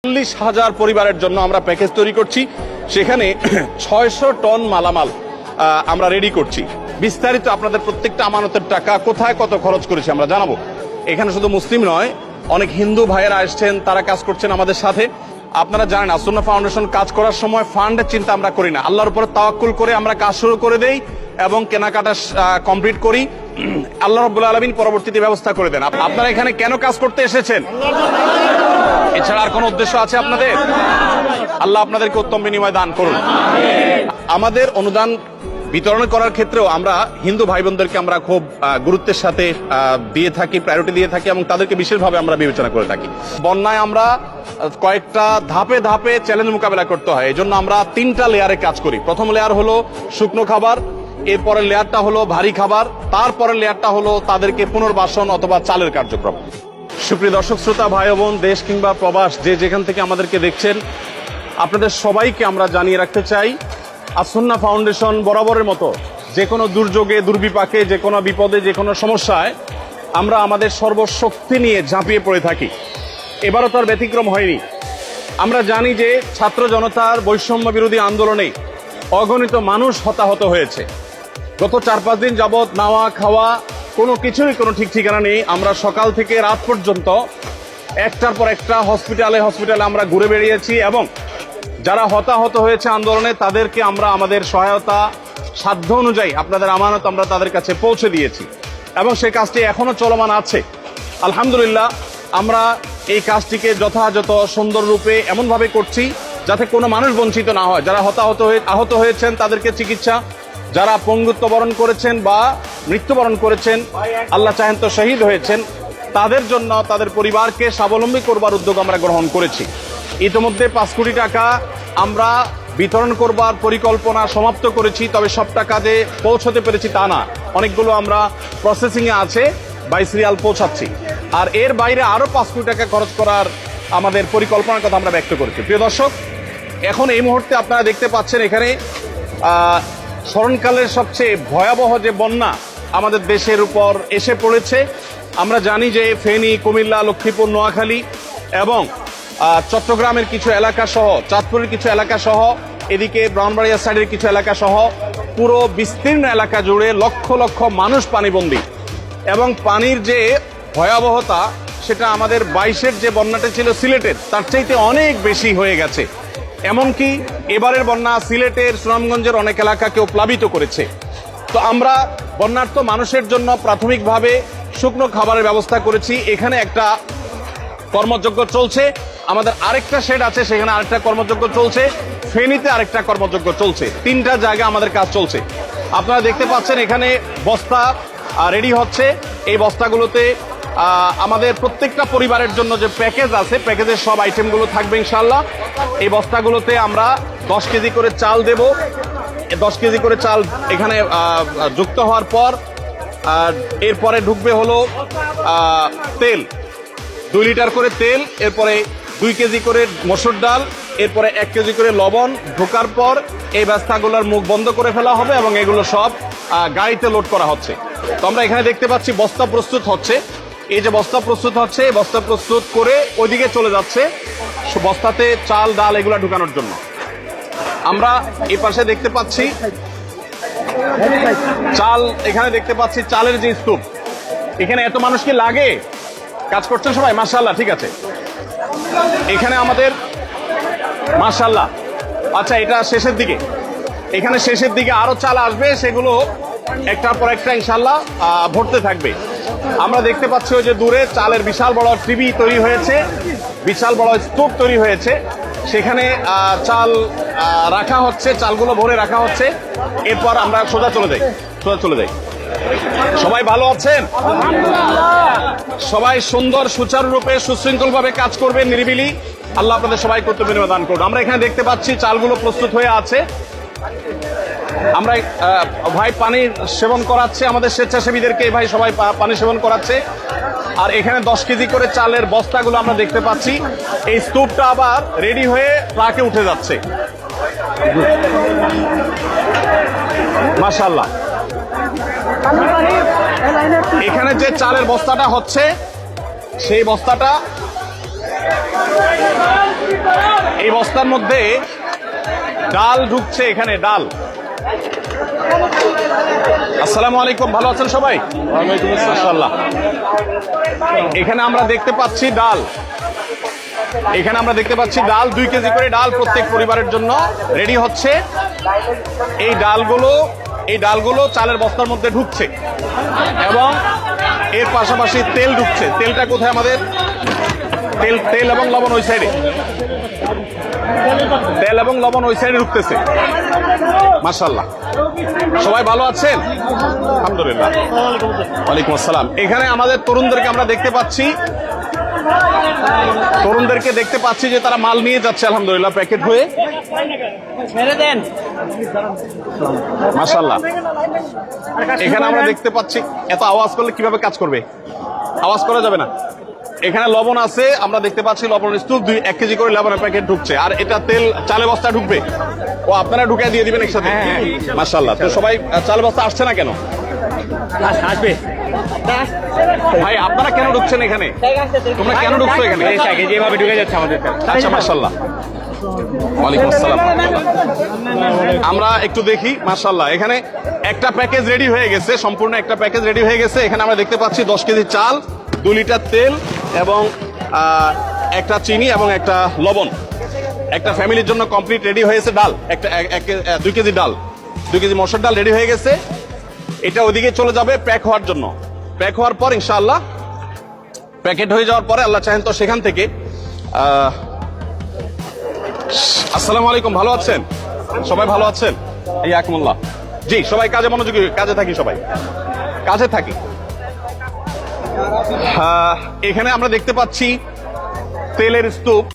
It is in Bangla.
40,000 পরিবারের জন্য আমরা প্যাকেজ তৈরি করছি। সেখানে 600 টন মালামাল আমরা রেডি করছি। বিস্তারিত আপনাদের প্রত্যেকটা আমানতের টাকা কোথায় কত খরচ করেছি আমরা জানাবো। এখানে শুধু মুসলিম নয়, অনেক হিন্দু ভাইয়েরা আসছেন, তারা কাজ করছেন আমাদের সাথে। আপনারা জানেন আসুন্নাহ ফাউন্ডেশন কাজ করার সময় ফান্ডের চিন্তা আমরা করি না, আল্লাহর উপর তাওয়াক্কুল করে আমরা কাজ শুরু করে দেই এবং কেনাকাটা কমপ্লিট করি। আল্লাহ রাব্বুল আলামিন পরবর্তীতে ব্যবস্থা করে দেন। আপনারা এখানে কেন কাজ করতে এসেছেন? এছাড়া আর কোন উদ্দেশ্য আছে আপনাদের? আল্লাহ আপনাদেরকে উত্তম বিনিময় দান করুন। আমাদের অনুদান বিতরণ করার ক্ষেত্রেও আমরা হিন্দু ভাই বোনদেরকে আমরা খুব গুরুত্বের সাথে দিয়ে থাকি, প্রায়োরিটি দিয়ে থাকি এবং তাদেরকে বিশেষভাবে আমরা বিবেচনা করে থাকি। বন্যায় আমরা কয়েকটা ধাপে ধাপে চ্যালেঞ্জ মোকাবেলা করতে হয়, এই জন্য আমরা 3টা লেয়ারে কাজ করি। প্রথম লেয়ার হলো শুকনো খাবার, এরপরের লেয়ারটা হলো ভারী খাবার, তারপরের লেয়ারটা হলো তাদেরকে পুনর্বাসন অথবা চালের কার্যক্রম। সুপ্রিয় দর্শক শ্রোতা ভাই বোন, দেশ কিংবা প্রবাস যে যেখান থেকে আমাদেরকে দেখছেন, আপনাদের সবাইকে আমরা জানিয়ে রাখতে চাই আসুন্নাহ ফাউন্ডেশন বরাবরের মতো যে কোনো দুর্যোগে, দুর্বিপাকে, যে কোনো বিপদে, যে কোনো সমস্যায় আমরা আমাদের সর্বশক্তি নিয়ে ঝাঁপিয়ে পড়ে থাকি। এবারও তার ব্যতিক্রম হয়নি। আমরা জানি যে ছাত্র জনতার বৈষম্য বিরোধী আন্দোলনে অগণিত মানুষ হতাহত হয়েছে। গত 4-5 দিন যাবৎ নাওয়া খাওয়া কোনো কিছুরই কোনো ঠিক ঠিকানা নেই। আমরা সকাল থেকে রাত পর্যন্ত একটার পর একটা হসপিটালে আমরা ঘুরে বেরিয়েছি এবং যারা হতাহত হয়েছে আন্দোলনে তাদেরকে আমরা আমাদের সহায়তা সাধ্য অনুযায়ী আপনাদের আমানত আমরা তাদের কাছে পৌঁছে দিয়েছি এবং সেই কাজটি এখনো চলমান আছে। আলহামদুলিল্লাহ, আমরা এই কাজটিকে যথাযথ সুন্দর রূপে এমনভাবে করছি যাতে কোনো মানুষ বঞ্চিত না হয়। যারা আহত হয়েছেন তাদেরকে চিকিৎসা, যারা পঙ্গুত্ব বরণ করেছেন বা মৃত্যুবরণ করেছেন, আল্লাহ চাহেন তো শহীদ হয়েছেন, তাদের জন্য তাদের পরিবারকে স্বাবলম্বী করবার উদ্যোগ আমরা গ্রহণ করেছি। ইতিমধ্যে 5 কোটি টাকা আমরা বিতরণ করবার পরিকল্পনা সমাপ্ত করেছি, তবে সব টাকা যে পৌঁছতে পেরেছি তা না, অনেকগুলো আমরা প্রসেসিংয়ে আছে, 22 রিয়াল পৌঁছাচ্ছি। আর এর বাইরে আরো 5 কোটি টাকা খরচ করার আমাদের পরিকল্পনার কথা আমরা ব্যক্ত করেছি। প্রিয় দর্শক, এখন এই মুহূর্তে আপনারা দেখতে পাচ্ছেন এখানে স্মরণকালের সবচেয়ে ভয়াবহ যে বন্যা আমাদের দেশের উপর এসে পড়েছে। আমরা জানি যে ফেনী, কুমিল্লা, লক্ষ্মীপুর, নোয়াখালী এবং চট্টগ্রামের কিছু এলাকা সহ, চাঁদপুরের কিছু এলাকা সহ, এদিকে ব্রাহ্মণবাড়িয়া সাইডের কিছু এলাকা সহ পুরো বিস্তীর্ণ এলাকা জুড়ে লক্ষ লক্ষ মানুষ পানিবন্দী এবং পানির যে ভয়াবহতা সেটা আমাদের 22-এর যে বন্যাটা ছিল সিলেটের তার চাইতে অনেক বেশি হয়ে গেছে। এমনকি এবারের বন্যা সিলেটের, সুনামগঞ্জের অনেক এলাকাকেও প্লাবিত করেছে। তো আমরা বন্যার্ত মানুষের জন্য প্রাথমিকভাবে শুকনো খাবারের ব্যবস্থা করেছি। এখানে একটা কর্মযজ্ঞ চলছে, আমাদের আরেকটা শেড আছে, সেখানে আরেকটা কর্মযজ্ঞ চলছে, ফেনীতে আরেকটা কর্মযজ্ঞ চলছে। 3টা জায়গায় আমাদের কাজ চলছে। আপনারা দেখতে পাচ্ছেন এখানে বস্তা রেডি হচ্ছে। এই বস্তাগুলোতে আমাদের প্রত্যেকটা পরিবারের জন্য যে প্যাকেজ আছে, প্যাকেজের সব আইটেমগুলো থাকবে ইনশাল্লাহ। এই বস্তাগুলোতে আমরা 10 কেজি করে চাল দেব। 10 কেজি করে চাল এখানে যুক্ত হওয়ার পর এরপরে ঢুকবে হলো তেল, 2 লিটার করে তেল, এরপরে 2 কেজি করে মসুর ডাল, এরপরে 1 কেজি করে লবণ ঢোকার পর এই বস্তাগুলোর মুখ বন্ধ করে ফেলা হবে এবং এগুলো সব গাড়িতে লোড করা হচ্ছে। তো আমরা এখানে দেখতে পাচ্ছি বস্তা প্রস্তুত হচ্ছে। এই যে বস্তা প্রস্তুত হচ্ছে, এই বস্তা প্রস্তুত করে ওইদিকে চলে যাচ্ছে বস্তাতে চাল, ডাল এগুলো ঢুকানোর জন্য। আমরা এই পাশে দেখতে পাচ্ছি চাল, এখানে দেখতে পাচ্ছি চালের যে স্তূপ। এখানে এত মানুষ কি লাগে? কাজ করছেন সবাই? মাশাআল্লাহ, ঠিক আছে। এখানে আমাদের মাশাআল্লাহ, আচ্ছা এটা শেষের দিকে, এখানে শেষের দিকে আরো চাল আসবে, সেগুলো একটার পর একটা ইনশাআল্লাহ ভরতে থাকবে। আমরা দেখতে পাচ্ছি ওই যে দূরে চালের বিশাল বড় টিভি তৈরি হয়েছে, বিশাল বড় স্তূপ তৈরি হয়েছে, সেখানে চাল রাখা হচ্ছে, চালগুলো ভরে রাখা হচ্ছে। এরপর আমরা সোজা চলে যাই। সবাই ভালো আছেন? সবাই সুন্দর সুচারুরূপে সুশৃঙ্খল ভাবে কাজ করবেন, নিরিবিলি। আল্লাহ আপনাদের সবাই কর্তব্য বিনিময় দান করুন। আমরা এখানে দেখতে পাচ্ছি চালগুলো প্রস্তুত হয়ে আছে। আমরা ভাই পানি সেবন করাচ্ছে, আমাদের স্বেচ্ছাসেবীদেরকে ভাই সবাই পানি সেবন করাচ্ছে। আর এখানে 10 কেজি করে চালের বস্তাগুলো আমরা দেখতে পাচ্ছি। এই স্তূপটা আবার রেডি হয়ে ট্রাকে উঠে যাচ্ছে। মাশাআল্লাহ, এখানে যে চালের বস্তাটা হচ্ছে সেই বস্তাটা এই বস্তার মধ্যে ডাল ঢুকছে, এখানে ডাল। আসসালামু আলাইকুম, ভালো আছেন সবাই? মাশাআল্লাহ। এখানে আমরা দেখতে পাচ্ছি ডাল, এখানে আমরা দেখতে পাচ্ছি ডাল, 2 কেজি করে ডাল প্রত্যেক পরিবারের জন্য রেডি হচ্ছে। এই ডালগুলো চালের বস্তার মধ্যে ঢুকছে এবং এর পাশাপাশি তেল ঢুকছে। তেলটা কোথায় আমাদের? তেল এবং লবণ ওই সাইডে, তেল এবং লবণ ওই সাইডে ঢুকতেছে। মাশাআল্লাহ, সবাই ভালো আছেন? আলহামদুলিল্লাহ। ওয়ালাইকুম আসসালাম। এখানে আমাদের তরুণদেরকে আমরা দেখতে পাচ্ছি, যে তারা মাল নিয়ে যাচ্ছে আলহামদুলিল্লাহ প্যাকেট হয়ে। মাশাআল্লাহ। এখানে আমরা দেখতে পাচ্ছি, এত আওয়াজ করলে কিভাবে কাজ করবে? আওয়াজ করা যাবে না। এখানে লবণ আছে, আমরা দেখতে পাচ্ছি লবণ স্তূপ, 1 কেজি করে লবণের প্যাকেট ঢুকছে। আর এটা তেল চালে বস্তা ঢুকবে, ও আপনারা ঢুকে দিয়ে দিবেন একসাথে। মাশাআল্লাহ। তো সবাই চাল বস্তা আসছে না কেন? আসবে ভাই, আপনারা কেন ঢুকছেন এখানে? তোমরা কেন ঢুকছো এখানে? যেভাবে ঢুকে যাচ্ছে আমাদের। আচ্ছা, মাশাআল্লাহ। ওয়ালাইকুম আসসালাম। আমরা একটু দেখি। মাশাআল্লাহ, এখানে একটা প্যাকেজ রেডি হয়ে গেছে, সম্পূর্ণ একটা প্যাকেজ রেডি হয়ে গেছে। এখানে আমরা দেখতে পাচ্ছি 10 কেজি চাল, 2 লিটার তেল এবং একটা চিনি এবং একটা লবণ। একটা ফ্যামিলির জন্য কমপ্লিট রেডি হয়েছে। ডাল একটা 2 কেজি ডাল, 2 কেজি মসুর ডাল রেডি হয়ে গেছে। এটা ওদিকে চলে যাবে প্যাক হওয়ার জন্য। প্যাক হওয়ার পর ইনশাআল্লাহ, প্যাকেট হয়ে যাওয়ার পরে আল্লাহ চাহেন তো সেখান থেকে আসসালামু আলাইকুম, ভালো আছেন সবাই? ভালো আছেন? এই আকমুল্লাহ। জি, সবাই কাজে মনোযোগী, কাজে থাকি, সবাই কাজে থাকি। এখানে আমরা দেখতে পাচ্ছি তেলের স্তূপ।